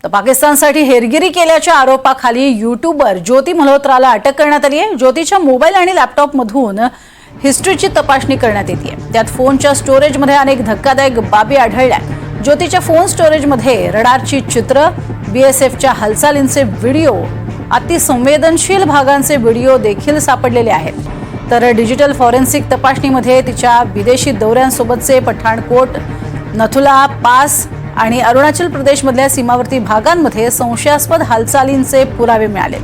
तर पाकिस्तानसाठी हेरगिरी केल्याच्या आरोपाखाली यूट्यूबर ज्योती मल्होत्राला अटक करण्यात आली आहे। ज्योतीच्या मोबाईल आणि लॅपटॉपमधून हिस्ट्रीची तपासणी करण्यात येते। त्यात फोनच्या स्टोरेजमध्ये अनेक धक्कादायक बाबी आढळल्या। ज्योतीच्या फोन स्टोरेजमध्ये रडारची चित्र, बीएसएफच्या हालचालींचे व्हिडिओ, अतिसंवेदनशील भागांचे व्हिडिओ देखील सापडलेले आहेत। तर डिजिटल फॉरेन्सिक तपासणीमध्ये तिच्या विदेशी दौऱ्यांसोबतचे पठाणकोट, नथुला पास आणि अरुणाचल प्रदेशमधल्या सीमावर्ती भागांमध्ये संशयास्पद हालचालींचे पुरावे मिळाले।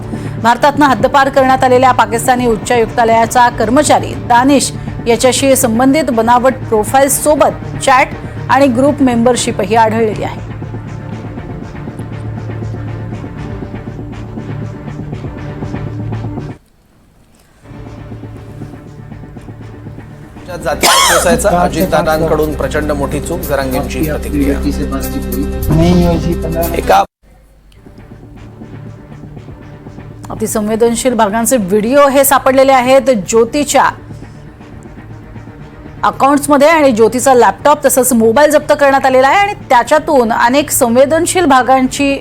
भारतातनं हद्दपार करण्यात आलेल्या पाकिस्तानी उच्चायुक्तालयाचा कर्मचारी दानिश याच्याशी संबंधित बनावट प्रोफाईल सोबत चॅट आणि ग्रुप मेंबरशिपही आढळलेली आहे। जाती व्यवसायाचा अजितदादांकडून प्रचंड मोठी चूक, जरांगेंची प्रतिक्रिया। एका अतिसंवेदनशील भागांचे व्हिडिओ हे सापडलेले आहेत ज्योतीच्या अकाउंट्समध्ये आणि ज्योतीचा लॅपटॉप तसंच मोबाईल जप्त करण्यात आलेला आहे आणि त्याच्यातून अनेक संवेदनशील भागांची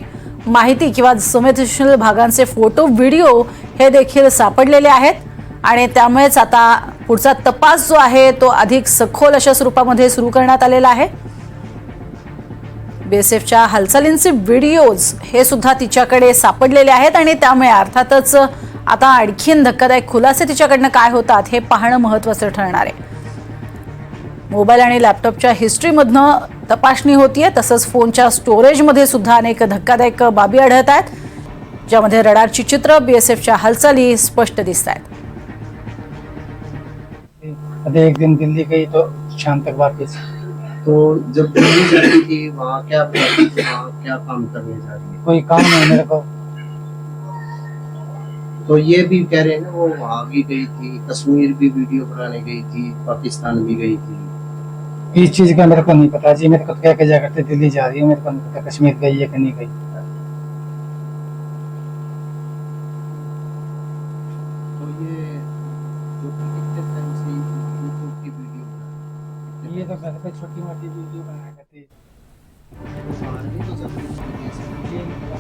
माहिती किंवा संवेदनशील भागांचे फोटो, व्हिडिओ हे देखील सापडलेले आहेत आणि त्यामुळेच आता पुढचा तपास जो आहे तो अधिक सखोल अशा स्वरूपामध्ये सुरू करण्यात आलेला आहे। बीएसएफच्या हालचालींचे व्हिडिओज हे सुद्धा तिच्याकडे सापडलेले आहेत आणि त्यामुळे अर्थातच आता आणखीन धक्कादायक खुलासे तिच्याकडनं काय होतात हे पाहणं महत्त्वाचं ठरणार आहे। मोबाईल आणि लॅपटॉपच्या हिस्ट्रीमधनं तपासणी होतीये, तसंच फोनच्या स्टोरेजमध्ये सुद्धा अनेक धक्कादायक बाबी आढळत आहेत, ज्यामध्ये रडारची चित्र, बीएसएफच्या हालचाली स्पष्ट दिसत आहेत। एक दिन दिल्ली गई तो शाम तक वापस। तो जब दिल्ली जा रही थी वहाँ क्या काम करने जा रही है? कोई काम नहीं मेरे को। तो ये भी कह रहे हैं ना वो वहाँ भी गई थी, कश्मीर भी वीडियो बनाने गई थी, पाकिस्तान भी गई थी। इस चीज का मेरे को नहीं पता जी। मेरे को क्या क्या करते दिल्ली जा रही है, मेरे को नहीं पता कश्मीर गई है कि नहीं गई। तो ये जो कितने टाइम से यूट्यूब की वीडियो बना, ये तो घर पे छोटी मोटी वीडियो बनाया करती है। बाहर भी तो जाती है।